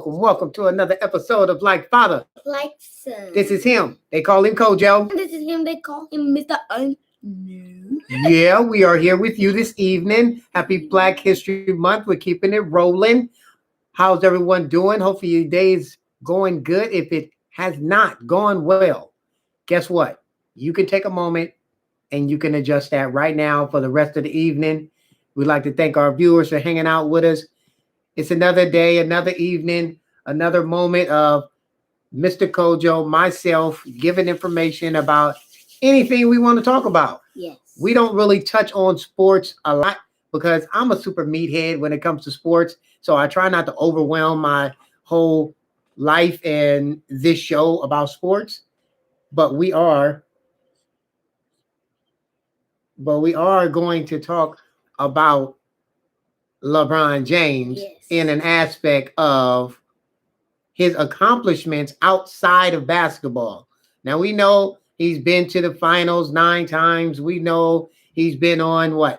Welcome to another episode of Like Father, Like Son. This is him. They call him Kojo. And this is him. They call him Mr. Unknown. Yeah, we are here with you this evening. Happy Black History Month. We're keeping it rolling. How's everyone doing? Hopefully your day's going good. If it has not gone well, guess what? You can take a moment and you can adjust that right now for the rest of the evening. We'd like to thank our viewers for hanging out with us. It's another day, another evening, another moment of Mr. Kojo, myself, giving information about anything we want to talk about. Yes. We don't really touch on sports a lot because I'm a super meathead when it comes to sports. So I try not to overwhelm my whole life and this show about sports. But we are going to talk about LeBron James in an aspect of his accomplishments outside of basketball. Now, we know he's been to the finals 9 times. We know he's been on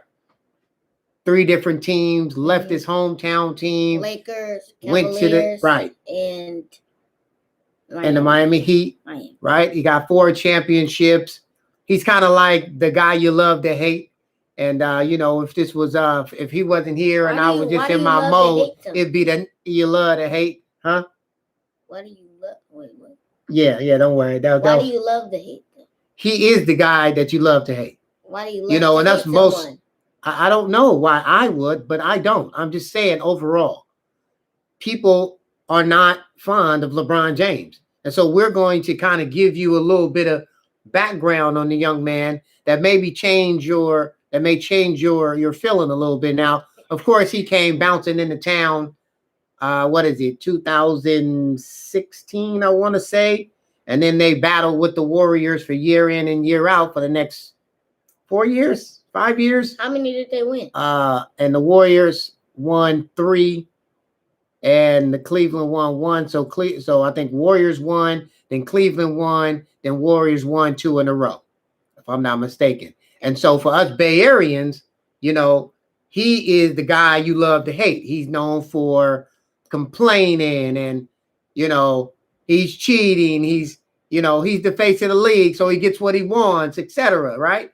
3 different teams, left his hometown team. Lakers, went to the and the Miami Heat, right? He got 4 championships. He's kind of like the guy you love to hate. And, if this was, if he wasn't here and I was just in my mode, it'd be the you love to hate, huh? Why do you love? Wait. Yeah, don't worry. Why do you love to hate them? He is the guy that you love to hate. Why do you love to and that's hate most. Someone? I don't know why I would, but I don't. I'm just saying overall, people are not fond of LeBron James. And so we're going to kind of give you a little bit of background on the young man that maybe change your feeling a little bit. Now, of course, he came bouncing into town. 2016, I want to say. And then they battled with the Warriors for year in and year out for the next 4 years, 5 years. How many did they win? And the Warriors won 3 and the Cleveland won 1. So I think Warriors won, then Cleveland won, then Warriors won 2 in a row, if I'm not mistaken. And so for us Bay Areans, he is the guy you love to hate. He's known for complaining and, he's cheating. He's the face of the league. So he gets what he wants, etc. Right.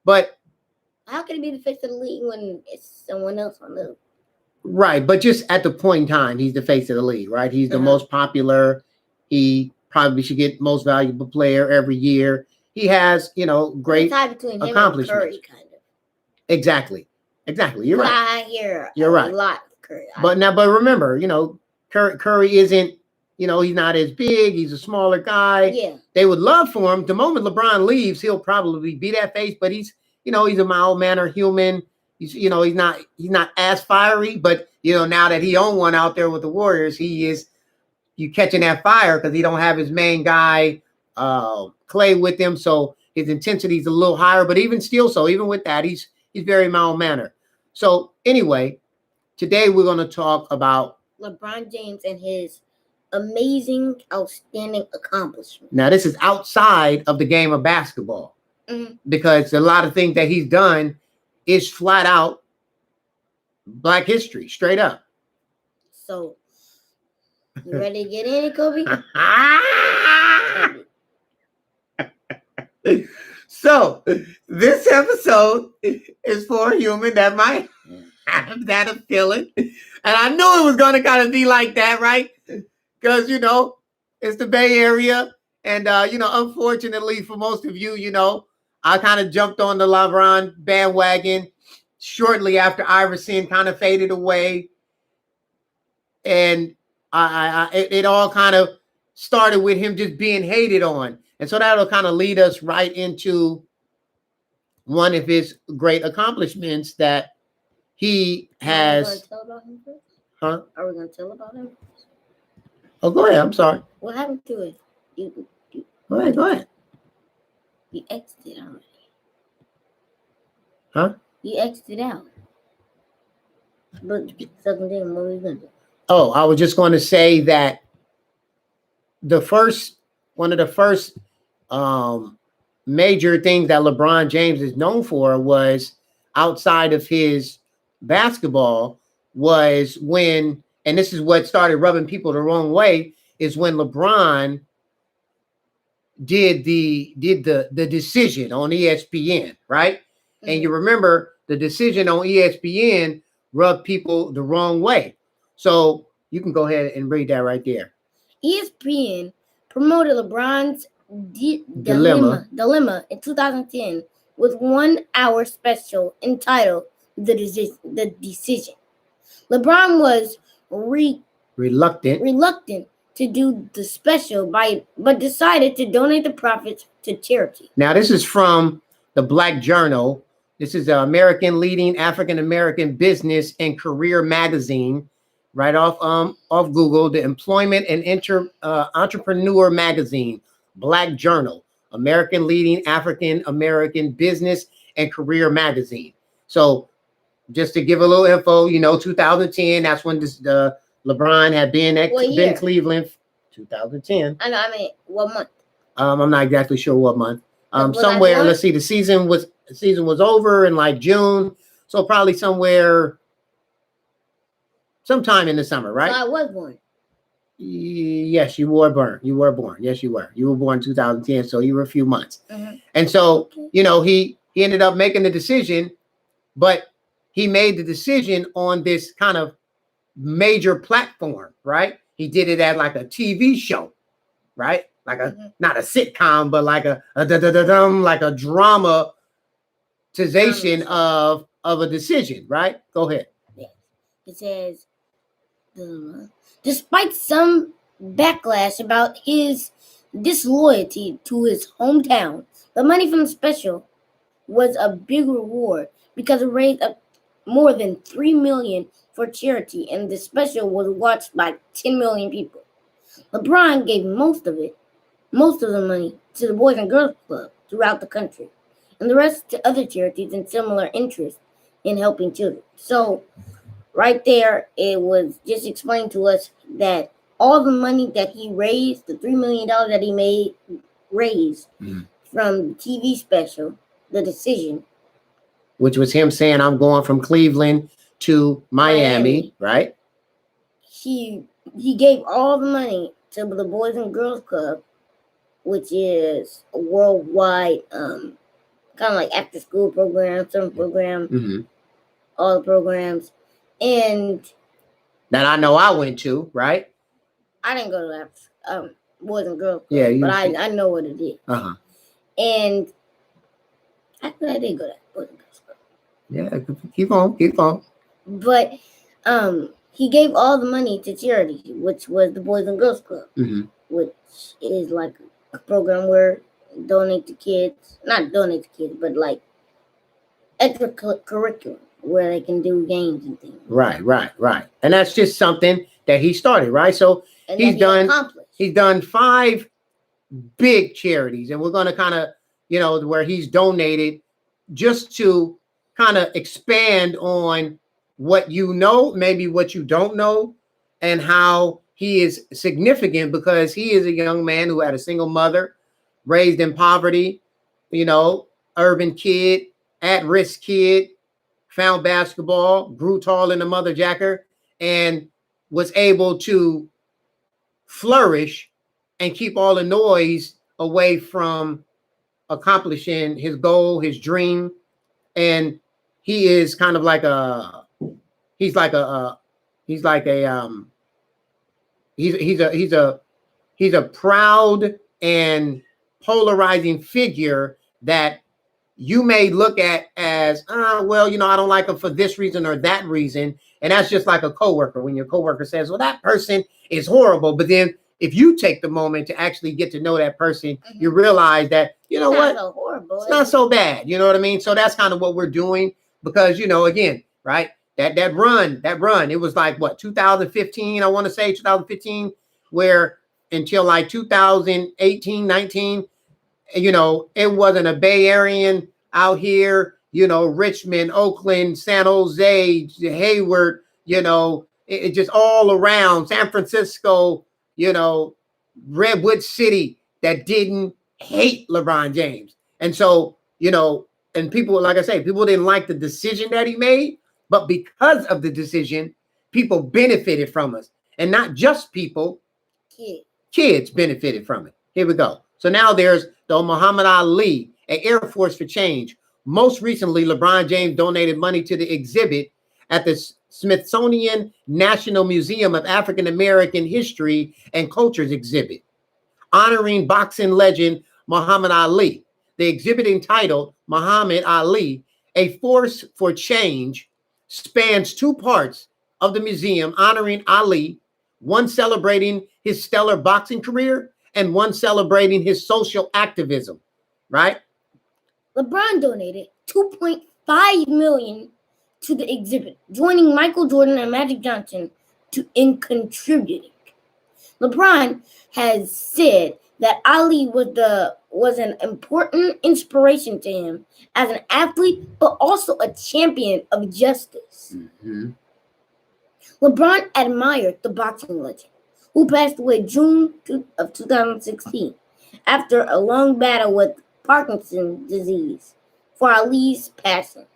But how can he be the face of the league when it's someone else on the right? But just at the point in time, he's the face of the league, right? He's the most popular. He probably should get most valuable player every year. He has, great accomplishments. Curry, kind of. Exactly. You're right. I hear a lot of Curry. But remember, Curry isn't, he's not as big. He's a smaller guy. Yeah. They would love for him. The moment LeBron leaves, he'll probably be that face. But he's a mild-mannered human. He's not as fiery. But now that he owned one out there with the Warriors, he is. You catching that fire because he don't have his main guy Clay with him, so his intensity is a little higher. But even with that, he's very mild-mannered. So anyway, today we're going to talk about LeBron James and his amazing, outstanding accomplishment. Now, this is outside of the game of basketball because a lot of things that he's done is flat out Black history, straight up. So, you ready to get in it, Kobe? So, this episode is for a human that might have that feeling. And I knew it was going to kind of be like that, right? Because, it's the Bay Area. And, unfortunately for most of you, I kind of jumped on the LeBron bandwagon shortly after Iverson kind of faded away. And it all kind of started with him just being hated on. And so that'll kind of lead us right into one of his great accomplishments that he Are we gonna has, tell about him first? huh? Are we gonna tell about him? Oh, go ahead. I'm sorry. What happened to it? You Go ahead. Go ahead. you exited already. Huh? You exited out. But second day, what are we gonna do? Oh, I was just going to say that one of the first major things that LeBron James is known for was outside of his basketball was when, and this is what started rubbing people the wrong way, is when LeBron did the decision on ESPN, right? Mm-hmm. And you remember the decision on ESPN rubbed people the wrong way. So you can go ahead and read that right there. ESPN promoted LeBron's dilemma in 2010 with 1 hour special entitled The Decision. LeBron was reluctant to do the special but decided to donate the profits to charity. Now, this is from the Black Journal. This is an leading African American business and career magazine, right off Google. The Employment and Entrepreneur magazine, Black Journal, American leading African American business and career magazine. So, just to give a little info, 2010. That's when the LeBron had been at Cleveland. 2010. I mean, what month? I'm not exactly sure what month. Somewhere, let's see, the season was over in like June, so probably sometime in the summer, right? So I was born. Yes, you were born. You were born. Yes, you were. You were born in 2010, so you were a few months. Mm-hmm. And so, he ended up making the decision, but he made the decision on this kind of major platform, right? He did it at like a TV show, right? Like not a sitcom, but like a dramatization of a decision, right? Go ahead. Yes. It says, despite some backlash about his disloyalty to his hometown, the money from the special was a big reward because it raised up more than $3 million for charity, and the special was watched by 10 million people. LeBron gave most of the money to the Boys and Girls Club throughout the country, and the rest to other charities in similar interest in helping children. So, right there, it was just explained to us that all the money that he raised, the $3 million that he raised from the TV special, The Decision, which was him saying, "I'm going from Cleveland to Miami," right? He gave all the money to the Boys and Girls Club, which is a worldwide kind of like after school program, summer program, all the programs, and that I know I went to, right? I didn't go to that Boys and Girls Club, but I know what it is. And actually, I did go to that Boys and Girls Club. Yeah, keep on. But he gave all the money to charity, which was the Boys and Girls Club, which is like a program where not donate to kids, but like extracurricular where they can do games and things. Right. And that's just something that he started, right? So he's done 5 big charities, and we're going to kind of, where he's donated just to kind of expand on what maybe what you don't know, and how he is significant because he is a young man who had a single mother, raised in poverty, urban kid, at-risk kid, found basketball, grew tall in the mother jacker, and was able to flourish and keep all the noise away from accomplishing his goal, his dream. And he is kind of like he's a proud and polarizing figure that you may look at as, I don't like him for this reason or that reason. And that's just like a coworker. When your coworker says, well, that person is horrible. But then if you take the moment to actually get to know that person, you realize that, it's not so bad. You know what I mean? So that's kind of what we're doing because, again, right, that run. It was like what 2015. I want to say 2015, where until like 2018, 19. It wasn't a Bay Arean out here. Richmond, Oakland, San Jose, Hayward. It just all around San Francisco. Redwood City that didn't hate LeBron James, and so and people, like I say, people didn't like the decision that he made, but because of the decision, people benefited from us, and not just people, kids benefited from it. Here we go. So now there's the Muhammad Ali, an Air Force for Change. Most recently, LeBron James donated money to the exhibit at the Smithsonian National Museum of African American History and Cultures exhibit, honoring boxing legend Muhammad Ali. The exhibit, entitled Muhammad Ali, A Force for Change, spans two parts of the museum honoring Ali, one celebrating his stellar boxing career and one celebrating his social activism, right? LeBron donated $2.5 million to the exhibit, joining Michael Jordan and Magic Johnson in contributing. LeBron has said that Ali was an important inspiration to him as an athlete, but also a champion of justice. Mm-hmm. LeBron admired the boxing legend, who passed away June of 2016 after a long battle with Parkinson's disease, for Ali's passing.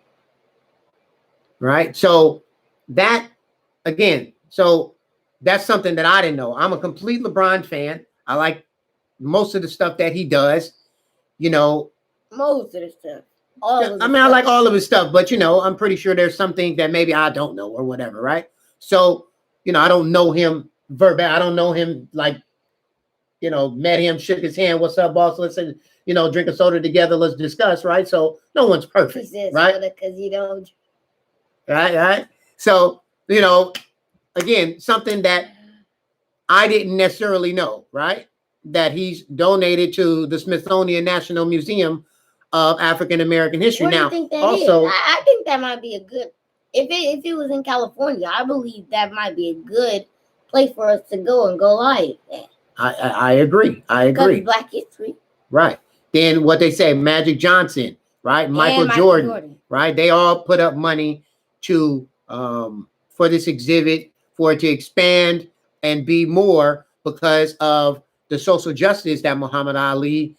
Right. So that, again, that's something that I didn't know. I'm a complete LeBron fan. I like most of the stuff that he does. Most of the stuff. I like all of his stuff, but I'm pretty sure there's some things that maybe I don't know or whatever, right? So, I don't know him verbal. I don't know him like, met him, shook his hand. What's up, boss? Let's say, drink a soda together. Let's discuss, right? So no one's perfect, right? Because you don't. Right. So, again, something that I didn't necessarily know, right? That he's donated to the Smithsonian National Museum of African American History. What do now, you think that also, is? I think that might be a good. If it was in California, I believe that might be a good place for us to go and go live. I agree. Because Black history. Right. Then what they say, Magic Johnson, right? Michael Jordan, right? They all put up money to for this exhibit, for it to expand and be more, because of the social justice that Muhammad Ali,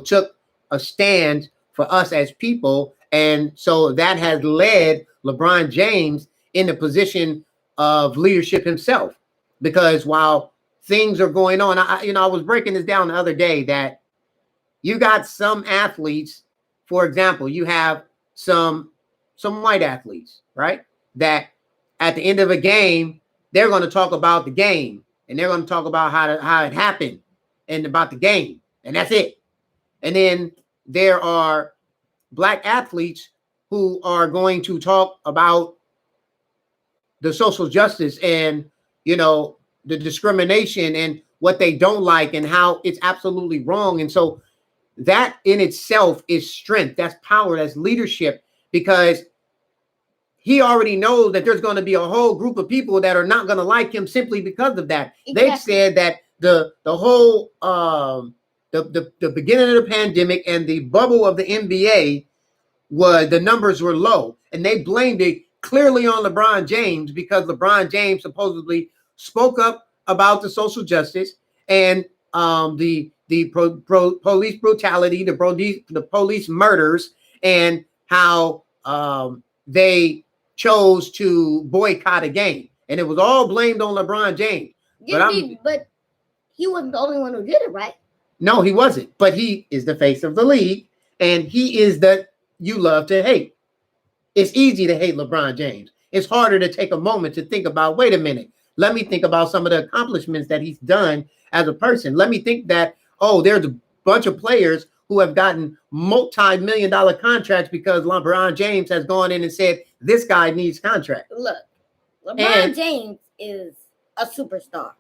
took a stand for us as people. And so that has led LeBron James in the position of leadership himself, because while things are going on, I was breaking this down the other day, that you got some athletes, for example, you have some white athletes, right? That at the end of a game, they're going to talk about the game, and they're going to talk about how it happened and about the game, and that's it. And then there are Black athletes who are going to talk about the social justice and, the discrimination and what they don't like and how it's absolutely wrong. And so that in itself is strength. That's power. That's leadership, because he already knows that there's going to be a whole group of people that are not going to like him simply because of that. Exactly. They've said that the whole the beginning of the pandemic and the bubble of the NBA, the numbers were low, and they blamed it clearly on LeBron James, because LeBron James supposedly spoke up about the social justice and the police brutality, the police murders, and how they chose to boycott a game, and it was all blamed on LeBron James. But he wasn't the only one who did it, right? No, he wasn't. But he is the face of the league, and he is the you love to hate. It's easy to hate LeBron James. It's harder to take a moment to think about, wait a minute, let me think about some of the accomplishments that he's done as a person. Let me think that, there's a bunch of players who have gotten multi-million-dollar contracts because LeBron James has gone in and said, this guy needs contract. Look, LeBron James is a superstar,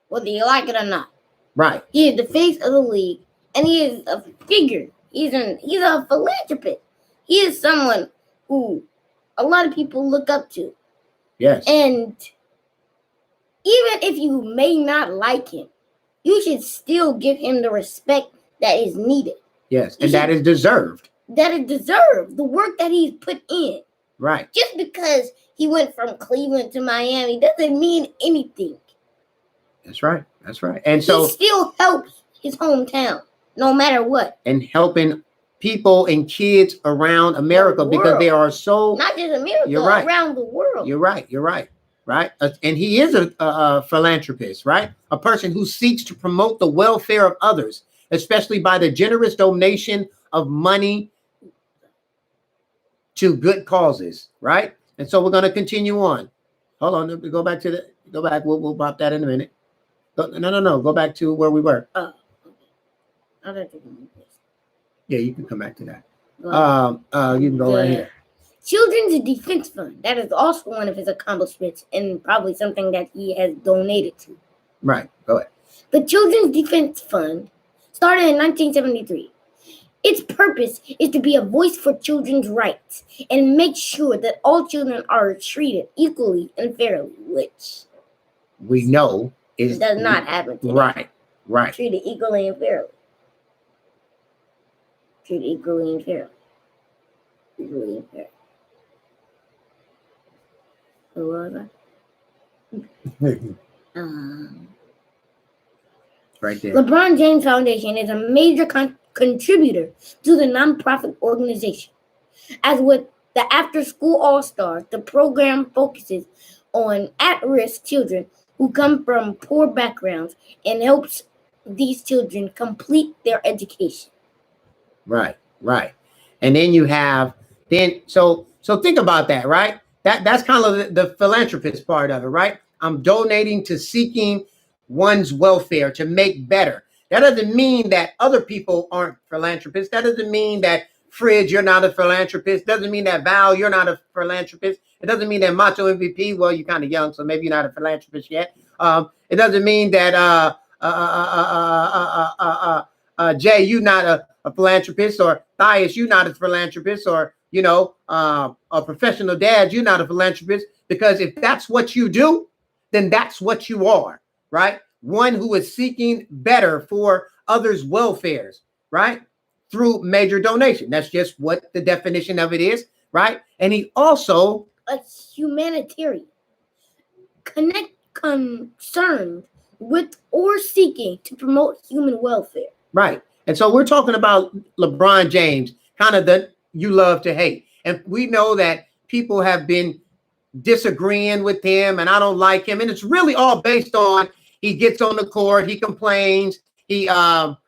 whether you like it or not. Right. He is the face of the league, and he is a figure. He's a philanthropist. He is someone who a lot of people look up to. Yes. And even if you may not like him, you should still give him the respect that is needed. Yes. And that is deserved. That is deserved. The work that he's put in. Right. Just because he went from Cleveland to Miami doesn't mean anything. That's right. That's right. And so he still helps his hometown, no matter what. And helping people and kids around America because they are so not just America, you're right. Around the world. You're right. You're right. Right. And he is a philanthropist, right? A person who seeks to promote the welfare of others, especially by the generous donation of money to good causes, right? And so we're going to continue on. Hold on, go back. We'll pop that in a minute. No. Go back to where we were. Yeah, you can come back to that. You can go right here. Children's Defense Fund. That is also one of his accomplishments and probably something that he has donated to. Right. Go ahead. The Children's Defense Fund started in 1973. Its purpose is to be a voice for children's rights and make sure that all children are treated equally and fairly, which we know does not happen today. Right. Right. Treated equally and fairly. Treated equally and fairly. Equally and fairly. Who was I? Right there. LeBron James Foundation is a major contributor to the nonprofit organization. As with the After School All-Stars, the program focuses on at-risk children who come from poor backgrounds and helps these children complete their education. Right. And then you have so think about that, right? That's kind of the philanthropist part of it, right? I'm donating to seeking one's welfare to make better. That doesn't mean that other people aren't philanthropists. That doesn't mean that Fridge, you're not a philanthropist. Doesn't mean that Val, you're not a philanthropist. It doesn't mean that Macho MVP, well, you're kind of young, so maybe you're not a philanthropist yet. It doesn't mean that Jay, you're not a philanthropist, or Thias, you're not a philanthropist, or a professional dad, you're not a philanthropist, because if that's what you do, then that's what you are, right? One who is seeking better for others' welfares, right? Through major donation. That's just what the definition of it is, right? And he also a humanitarian, concerned with or seeking to promote human welfare. Right. And so we're talking about LeBron James, kind of the you love to hate. And we know that people have been disagreeing with him, and I don't like him. And it's really all based on he gets on the court, he complains. And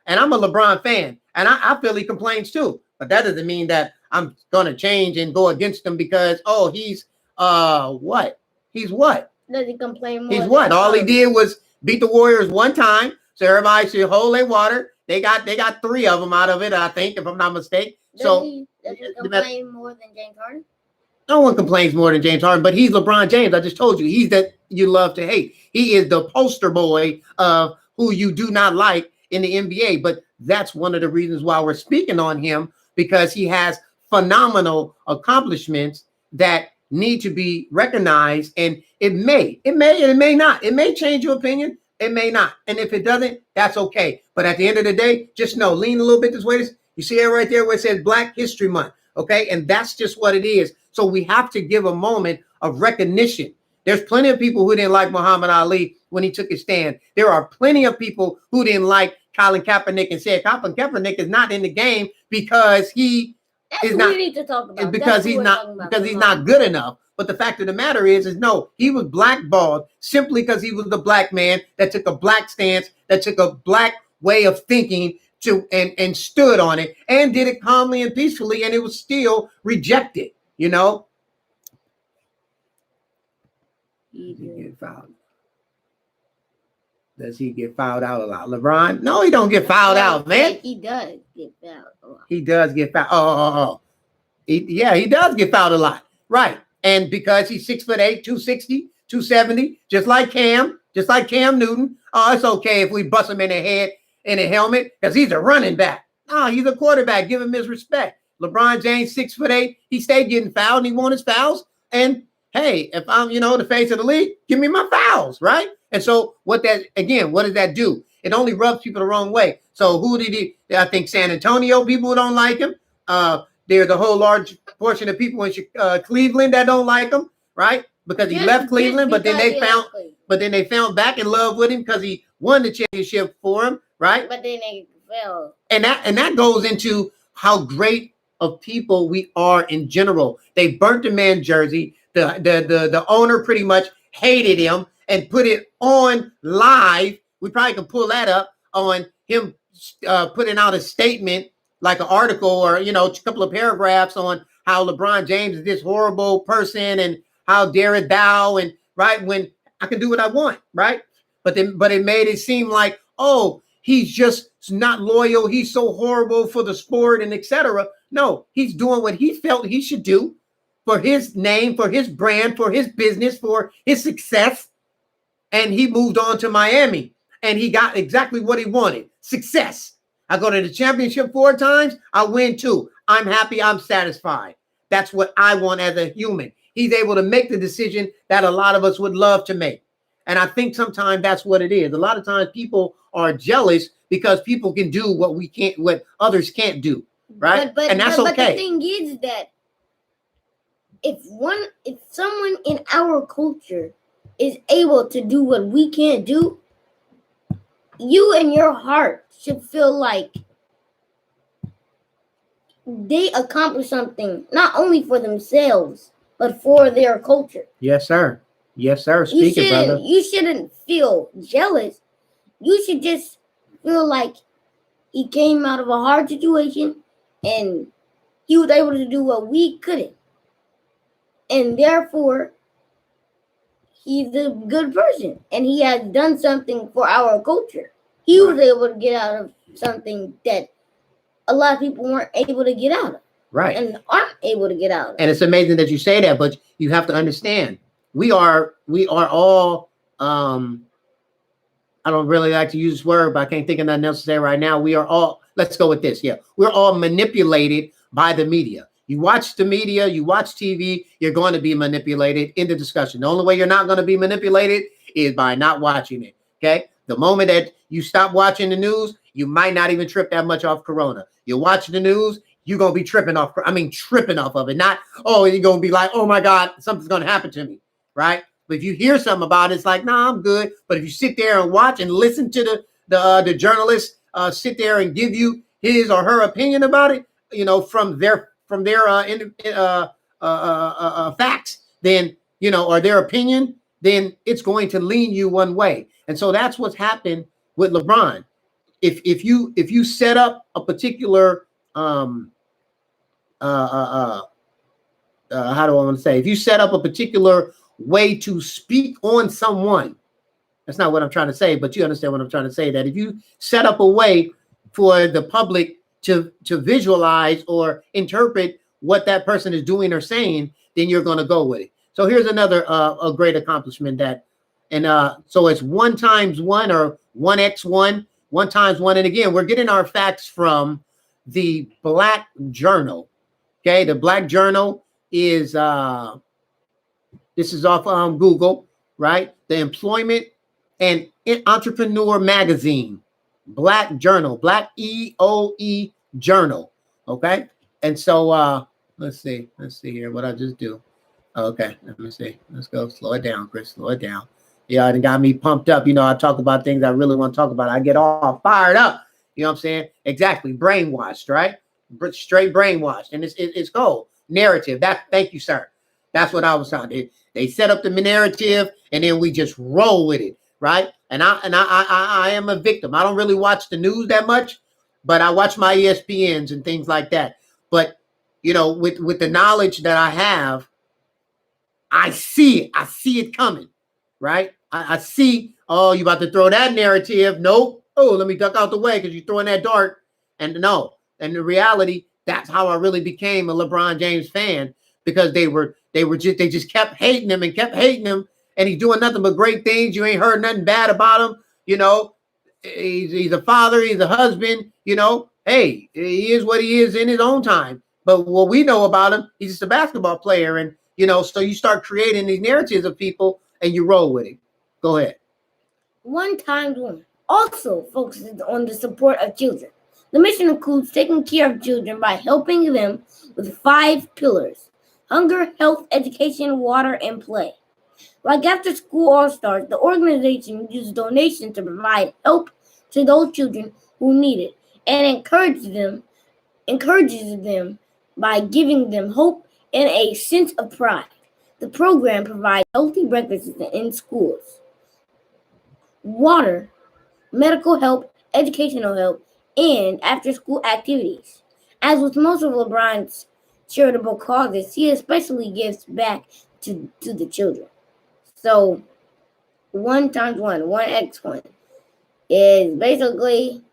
I'm a LeBron fan, and I feel he complains too. But that doesn't mean that I'm going to change and go against him because, he's what? He's what? Does he complain more? He's what? All he did was beat the Warriors one time. So everybody should hold their water. They got 3 of them out of it, I think, if I'm not mistaken. Does he complain more than James Harden? No one complains more than James Harden, but he's LeBron James. I just told you, he's that you love to hate. He is the poster boy of who you do not like in the NBA. But that's one of the reasons why we're speaking on him, because he has phenomenal accomplishments that need to be recognized. And it may not. It may change your opinion. It may not. And if it doesn't, that's okay. But at the end of the day, just know, lean a little bit this way. You see it right there where it says Black History Month. Okay. And that's just what it is. So we have to give a moment of recognition. There's plenty of people who didn't like Muhammad Ali when he took his stand. There are plenty of people who didn't like Colin Kaepernick and said Colin Kaepernick is not in the game because he is not. We need to talk about because he's not good enough. But the fact of the matter is no, he was blackballed simply because he was the black man that took a black stance, that took a black way of thinking to and stood on it and did it calmly and peacefully, and it was still rejected. He get fouled. Does he get fouled out a lot? LeBron? No, he don't get fouled out, man. He does get fouled a lot. He does get fouled. He does get fouled a lot. Right. And because he's 6'8", 260, 270, just like Cam Newton. Oh, it's okay if we bust him in the head in a helmet because he's a running back. No, he's a quarterback. Give him his respect. LeBron James, 6'8", he stayed getting fouled and he won his fouls. And hey, if I'm, the face of the league, give me my fouls, right? And so what does that do? It only rubs people the wrong way. So who did he? I think San Antonio people don't like him. There's a whole large portion of people in Cleveland that don't like him, right? Because he left Cleveland, but then they found back in love with him because he won the championship for him, right? But then they fell. And that goes into how great of people we are in general. They burnt the man jersey. The owner pretty much hated him and put it on live. We probably can pull that up on him putting out a statement, like an article or a couple of paragraphs on how LeBron James is this horrible person and how dare it thou, and right, when I can do what I want, right? But it made it seem like, oh, he's just not loyal. He's so horrible for the sport and etc. No, he's doing what he felt he should do for his name, for his brand, for his business, for his success. And he moved on to Miami and he got exactly what he wanted. Success. I go to the championship 4 times. I win 2. I'm happy. I'm satisfied. That's what I want as a human. He's able to make the decision that a lot of us would love to make. And I think sometimes that's what it is. A lot of times people are jealous because people can do what others can't do. Right. And that's okay. But the thing is that if someone in our culture is able to do what we can't do, you in your heart should feel like they accomplished something, not only for themselves, but for their culture. Yes, sir. Yes, sir. Speak it, brother. You shouldn't feel jealous. You should just feel like he came out of a hard situation and he was able to do what we couldn't. And therefore, he's a good person. And he has done something for our culture. He was able to get out of something that a lot of people weren't able to get out of. Right. And aren't able to get out of. And it's amazing that you say that, but you have to understand, we are all, I don't really like to use this word, but I can't think of nothing else to say right now. We are all, let's go with this. Yeah. We're all manipulated by the media. You watch the media, you watch TV, you're going to be manipulated in the discussion. The only way you're not going to be manipulated is by not watching it. Okay. The moment that you stop watching the news, you might not even trip that much off Corona. You watch the news, you're going to be tripping off of it. Not, oh, you're going to be like, oh my God, something's going to happen to me. Right. But if you hear something about it, it's like, nah, I'm good. But if you sit there and watch and listen to the journalist sit there and give you his or her opinion about it, from their facts, then, or their opinion, then it's going to lean you one way. And so that's what's happened with LeBron. If you set up a particular how do I want to say? If you set up a particular way to speak on someone, that's not what I'm trying to say, but you understand what I'm trying to say, that if you set up a way for the public to visualize or interpret what that person is doing or saying, then you're going to go with it. So here's another a great accomplishment so it's 1 times 1 or 1x1, 1 times 1. And again, we're getting our facts from the Black Journal. Okay, the Black Journal is this is off Google, right? The Employment and Entrepreneur Magazine, Black Journal, Black EOE Journal. Okay, and so let's see here what I just do. Okay, let me see. Let's go. Slow it down, Chris. Slow it down. Yeah, it got me pumped up. I talk about things I really want to talk about. I get all fired up. You know what I'm saying? Exactly. Brainwashed, right? Straight brainwashed. And it's cold. Narrative. Thank you, sir. That's what I was talking. They set up the narrative and then we just roll with it, right? And I am a victim. I don't really watch the news that much, but I watch my ESPNs and things like that. But with the knowledge that I have, I see it. I see it coming, right? I see, oh, you about to throw that narrative. Nope. Oh, let me duck out the way because you're throwing that dart. And no. And the reality, that's how I really became a LeBron James fan, because they just kept hating him and kept hating him. And he's doing nothing but great things. You ain't heard nothing bad about him. He's a father, he's a husband, hey, he is what he is in his own time. But what we know about him, he's just a basketball player. And So you start creating these narratives of people and you roll with it. Go ahead. 1x1 also focuses on the support of children. The mission includes taking care of children by helping them with 5 pillars: hunger, health, education, water, and play. Like After School All Stars, the organization uses donations to provide help to those children who need it and encourages them by giving them hope and a sense of pride. The program provides healthy breakfasts in schools, water, medical help, educational help, and after-school activities. As with most of LeBron's charitable causes, he especially gives back to the children. So 1x1, 1x1 is basically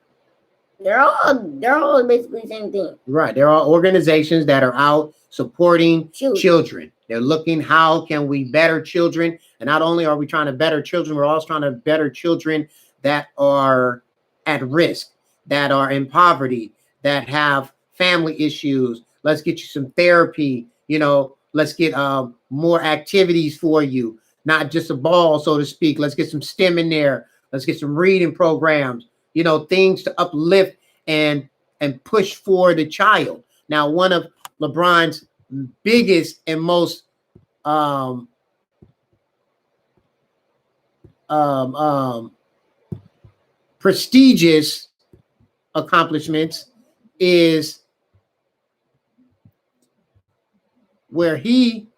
they're all basically the same thing. Right. There are organizations that are out supporting children. They're looking, how can we better children? And not only are we trying to better children, we're also trying to better children that are at risk, that are in poverty, that have family issues. Let's get you some therapy. Let's get more activities for you, not just a ball, so to speak. Let's get some STEM in there. Let's get some reading programs, things to uplift and push for the child. Now, one of LeBron's biggest and most prestigious accomplishments is where he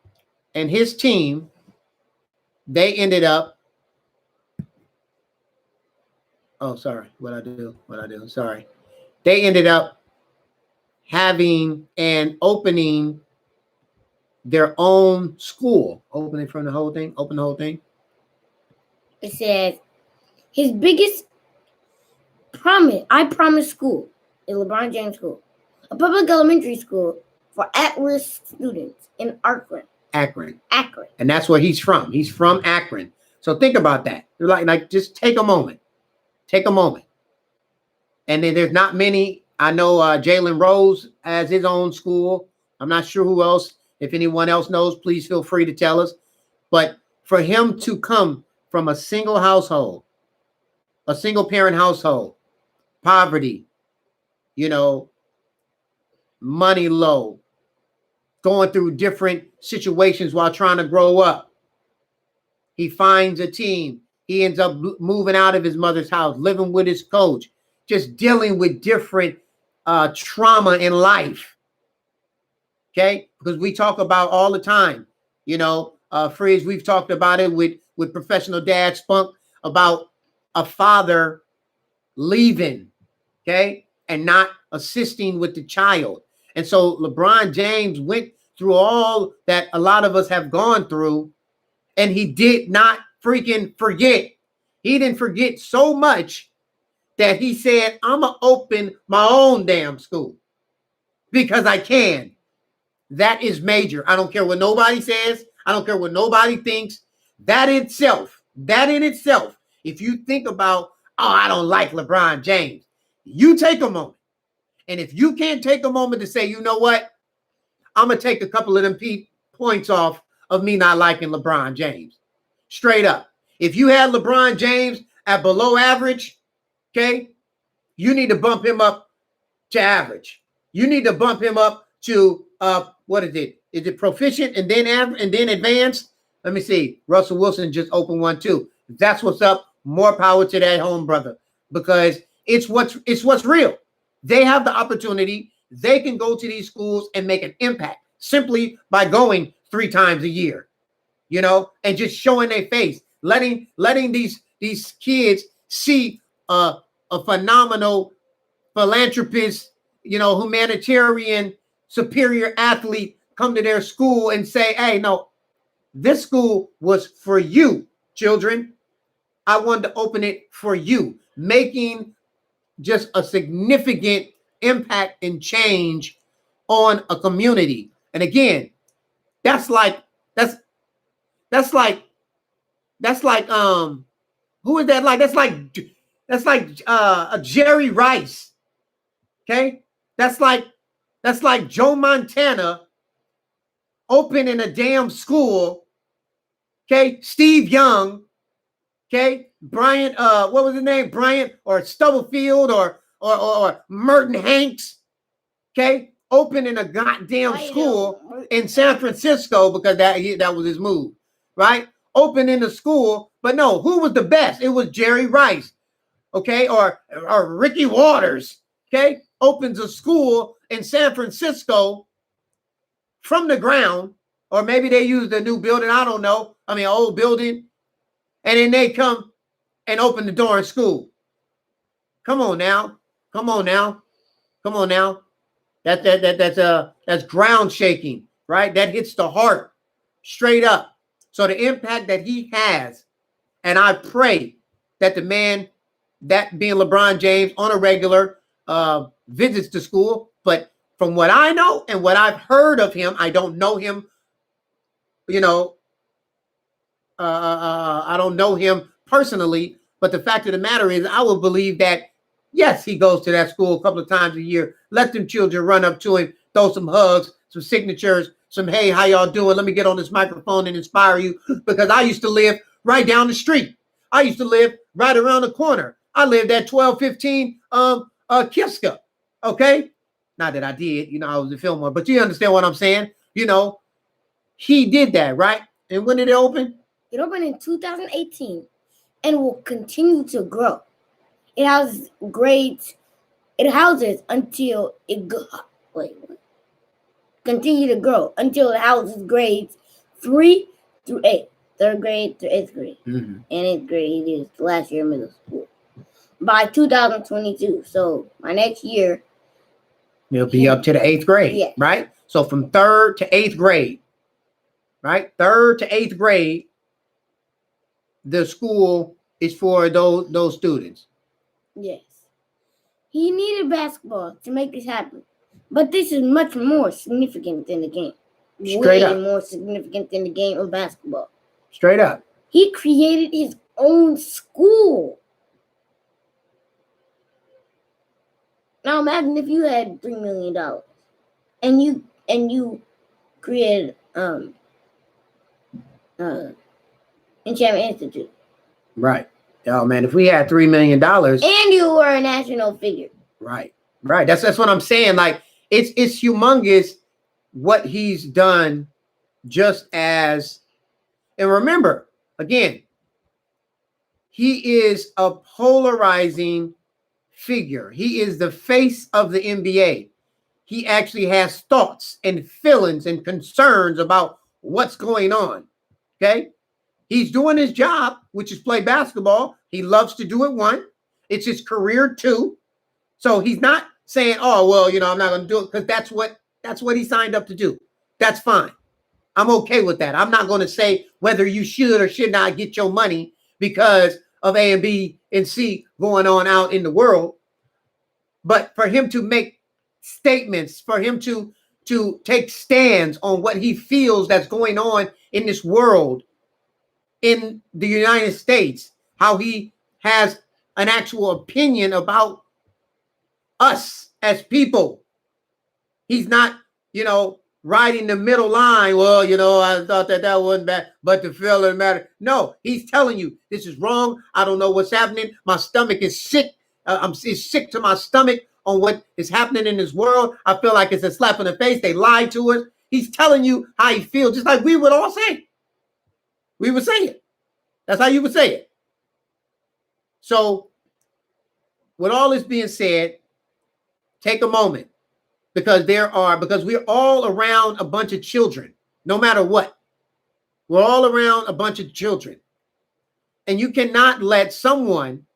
and his team, they ended up, sorry. They ended up having and opening their own school. Open the whole thing. It says his biggest promise school is LeBron James School, a public elementary school for at-risk students in Akron. And that's where he's from. He's from Akron. So think about that. You're like just take a moment. And then there's not many. I know Jalen Rose has his own school. I'm not sure who else. If anyone else knows, please feel free to tell us. But for him to come from a single household, a single parent household, poverty, money low, going through different situations while trying to grow up. He finds a team. He ends up moving out of his mother's house, living with his coach, just dealing with different trauma in life. Okay? Because we talk about all the time, Frizz, we've talked about it with Professional Dad Spunk about a father leaving, okay, and not assisting with the child. And so LeBron James went through all that a lot of us have gone through, and he did not freaking forget. He didn't forget so much that he said, I'm going to open my own damn school because I can. That is major. I don't care what nobody says. I don't care what nobody thinks. That in itself, if you think about, I don't like LeBron James, you take a moment. And if you can't take a moment to say, you know what, I'm going to take a couple of them points off of me not liking LeBron James. Straight up. If you had LeBron James at below average, okay, you need to bump him up to average. You need to bump him up to, what is it? Is it proficient and then average and then advanced? Let me see. Russell Wilson just opened one too. That's what's up. More power to that home, brother, because it's what's real. They have the opportunity. They can go to these schools and make an impact simply by going 3 times a year, and just showing their face, letting these kids see a phenomenal philanthropist, humanitarian, superior athlete come to their school and say, hey, no, this school was for you, children. I wanted to open it for you, making just a significant impact and change on a community. And again, that's like who is that like? That's like a Jerry Rice. Okay? That's like Joe Montana opening a damn school. Okay, Steve Young. Okay, Bryant. What was his name? Bryant or Stubblefield or Merton Hanks. Okay, opening a goddamn school in San Francisco because that was his move, right? Opening a school, but no, who was the best? It was Jerry Rice, okay, or Ricky Waters, okay, opens a school in San Francisco from the ground, or maybe they used a new building, I don't know. I mean, an old building, and then they come and open the door in school. Come on now, come on now, come on now. That's ground shaking, right? That hits the heart straight up. So the impact that he has, and I pray that the man, that being LeBron James, on a regular visits the school. But from what I know and what I've heard of him, I don't know him. You know, I don't know him personally. But the fact of the matter is, I will believe that yes, he goes to that school a couple of times a year. Let them children run up to him, throw some hugs, some signatures, some, hey, how y'all doing? Let me get on this microphone and inspire you. Because I used to live right down the street. I used to live right around the corner. I lived at 1215 Kiska. Okay? Not that I did. You know, I was a filmer. But you understand what I'm saying? You know, he did that, right? And when did it open? It opened in 2018 and will continue to grow. It houses grades. It houses until it continue to grow until it houses grades 3 through 8, 3rd grade through 8th grade, and 8th grade is the last year of middle school. By 2022, so my next year, it'll be up to the 8th grade, right? So from 3rd to 8th grade, right? 3rd to 8th grade, the school is for those students. Yes. He needed basketball to make this happen. But this is much more significant than the game. Straight up. Way more significant than the game of basketball. Straight up. He created his own school. Now imagine if you had $3 million and you created Enchantment Institute. Right. Oh man, if we had $3 million and you were a national figure. Right. That's what I'm saying. Like it's humongous what he's done. Just as, and remember again, he is a polarizing figure. He is the face of the NBA. He actually has thoughts and feelings and concerns about what's going on. Okay. He's doing his job, which is play basketball. He loves to do it. One, it's his career. Two, so he's not saying, "Oh, well, you know, I'm not going to do it," because that's what he signed up to do. That's fine. I'm okay with that. I'm not going to say whether you should or should not get your money because of A and B and C going on out in the world. But for him to make statements, for him to take stands on what he feels that's going on in this world, in the United States, how he has an actual opinion about us as people. He's not, you know, riding the middle line. Well, you know, I thought that wasn't bad, but the feeling matter. No, he's telling you this is wrong. I don't know what's happening. My stomach is sick. I'm sick to my stomach on what is happening in this world. I feel like it's a slap in the face. They lied to us. He's telling you how he feels, just like we would all say. We would say it. That's how you would say it. So, with all this being said, take a moment because we're all around a bunch of children, no matter what. We're all around a bunch of children. And you cannot let someone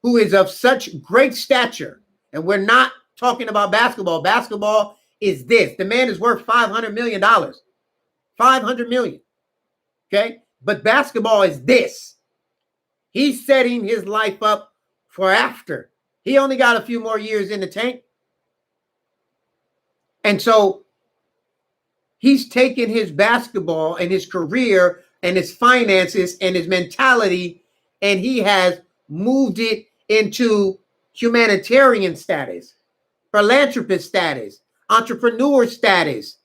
who is of such great stature, and we're not talking about basketball. Basketball is this. The man is worth $500 million. $500 million. Okay? But basketball is this. He's setting his life up for after. He only got a few more years in the tank. And so he's taken his basketball and his career and his finances and his mentality, and he has moved it into humanitarian status, philanthropist status, entrepreneur status,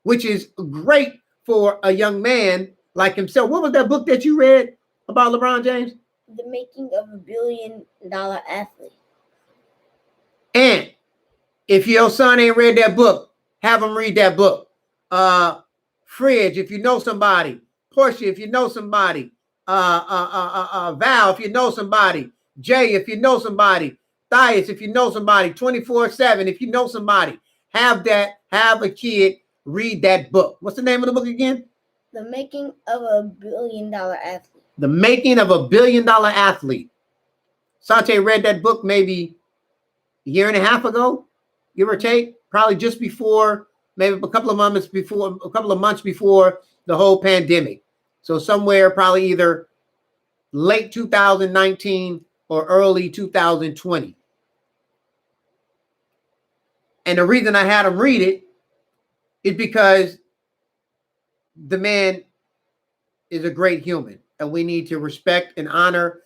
which is great for a young man like himself. What was that book that you read about LeBron James? The Making of a Billion-Dollar Athlete. And if your son ain't read that book, have him read that book. Fridge, if you know somebody. Portia, if you know somebody. Val, if you know somebody. Jay, if you know somebody. Thias, if you know somebody. 24/7, if you know somebody. Have a kid read that book. What's the name of the book again? The Making of a Billion-Dollar Athlete. The Making of a Billion-Dollar Athlete. Sante read that book maybe a year and a half ago, give or take, probably just before, maybe a couple of months before the whole pandemic. So somewhere probably either late 2019 or early 2020. And the reason I had him read it is because the man is a great human, and we need to respect and honor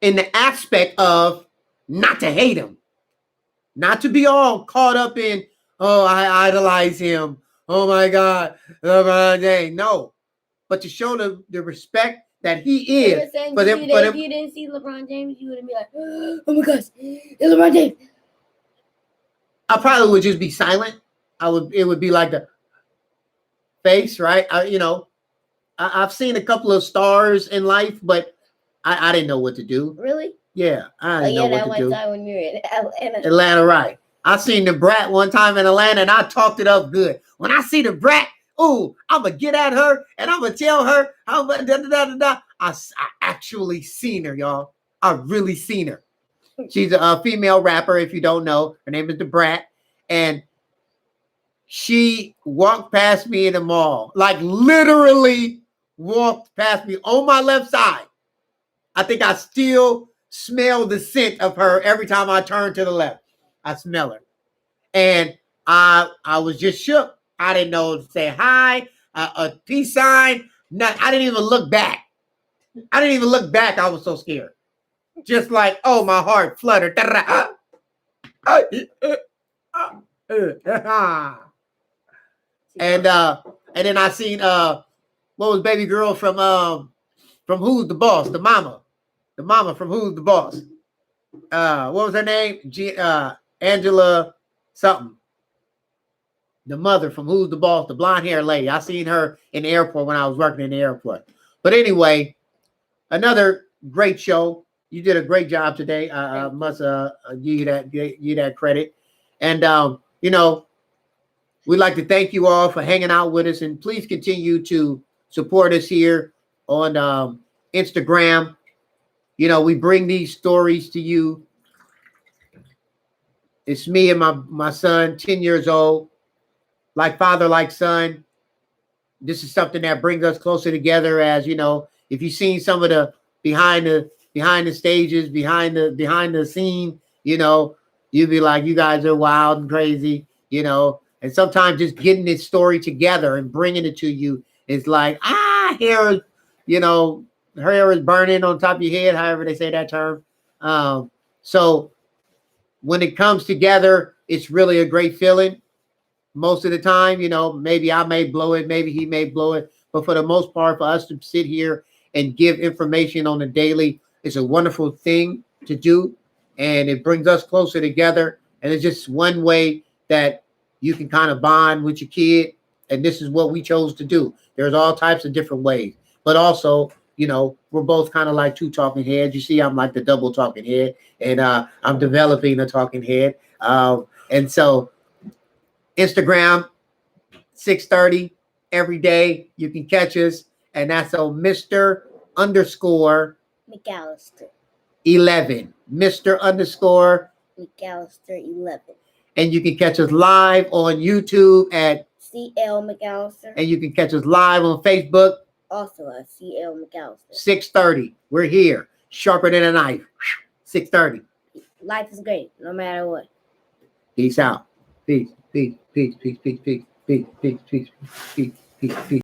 in the aspect of not to hate him, not to be all caught up in, oh, I idolize him. Oh my God, LeBron James. No, but to show the respect that he is. If you didn't see LeBron James, you wouldn't be like, oh my gosh, it's LeBron James. I probably would just be silent. It would be like the face, right? I've seen a couple of stars in life, but I didn't know what to do. Really? Yeah, I didn't know what to do. That one time when you were in Atlanta. Atlanta, right. I seen the brat one time in Atlanta, and I talked it up good. When I see the brat, ooh, I'm going to get at her, and I'm going to tell her how much, I actually seen her, y'all. I really seen her. She's a female rapper, if you don't know. Her name is the Brat, and she walked past me in the mall, like literally walked past me on my left side. I think I still smell the scent of her every time I turn to the left. I smell her. And I was just shook. I didn't know to say hi, a peace sign. I didn't even look back. I was so scared. Just like, oh, my heart fluttered. And then I seen what was baby girl from Who's the Boss? The mama from Who's the Boss? What was her name? Angela something. The mother from Who's the Boss? The blonde hair lady. I seen her in the airport when I was working in the airport. But anyway, another great show. You did a great job today. I must give you that credit. And we'd like to thank you all for hanging out with us, and please continue to support us here on Instagram. We bring these stories to you. It's me and my son, 10 years old, like father, like son. This is something that brings us closer together. As if you've seen some of the behind the stages, behind the scene, you'd be like, you guys are wild and crazy, and sometimes just getting this story together and bringing it to you is like, hair is burning on top of your head, however they say that term. So when it comes together, it's really a great feeling. Most of the time, maybe I may blow it, maybe he may blow it, but for the most part, for us to sit here and give information on the daily, it's a wonderful thing to do, and it brings us closer together. And it's just one way that you can kind of bond with your kid, and this is what we chose to do. There's all types of different ways, but also, we're both kind of like two talking heads. You see, I'm like the double talking head, and I'm developing a talking head. And so Instagram, 6:30 every day. You can catch us, and that's on Mr. _ McAllister 11. Mr. _ McAllister 11. And you can catch us live on YouTube at CL McAllister. And you can catch us live on Facebook. Also at CL McAllister. 6:30. We're here. Sharper than a knife. 6:30. Life is great, no matter what. Peace out. Peace, peace, peace, peace, peace, peace, peace, peace, peace, peace, peace, peace.